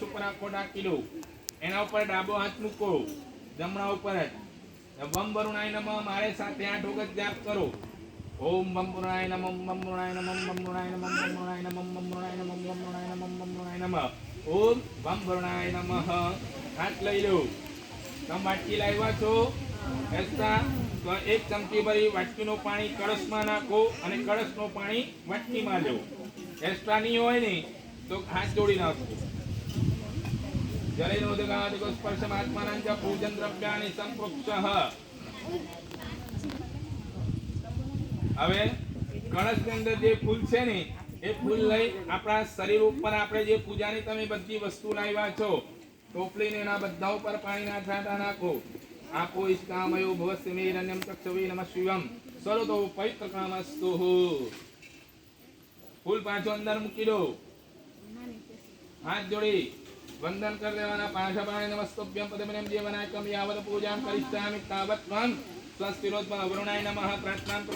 ઉપર આખો ઢાંકી દો, એના ઉપર ડાબો હાથ મૂકો, જમણા ઉપર જ વમ વરુણાય નમઃ મારે સાથે 8 વખત જાપ કરો. ઓમ વમ વરુણાય નમઃ વમ વરુણાય નમઃ વમ વરુણાય નમઃ વમ વરુણાય નમઃ વમ વરુણાય નમઃ વમ વરુણાય નમઃ વમ વરુણાય નમઃ. ઓમ વમ વરુણાય નમઃ. હાથ લઈ લો. તમે વાટકી લાવ્યા છો એસા તો એક ચમચી ભરી વાટકીનું પાણી કળશમાં નાખો અને કળશનું પાણી વાટકીમાં લો. એક્સ્ટ્રા નહીં હોય ને તો હાથ જોડી નાખો. જલેનોદગાદિકો સ્પર્શમાત્માનાં ચ પૂજન દ્રવ્યાણિ સંપૃક્ષઃ. હવે કળશની અંદર જે ફૂલ છે ને એ ફૂલ લઈ આપણા શરીર ઉપર આપણે જે પૂજાની તમે બધી વસ્તુ લાવ્યા છો ટોપલીને એના બધા ઉપર પાણીના છાંટા નાખો. આપો ઈષ્કામયો ભવસ્ય મેરન્યમ ચક્ષવે નમઃ શિવમ સર્વતો પવિત્ર કામસ્તુ. ફૂલ પાછો અંદર મૂકી દો. હાથ જોડી વંદન કરી લેવાના. પાશાપાણે નમસ્તભ્યમ પદમિનમ જીવનાયકમ યાવત પૂજામ કરિષ્યામિ તાવત ત્વં સ્વસ્તિરોત્મ વરુણાય નમઃ પ્રાર્થના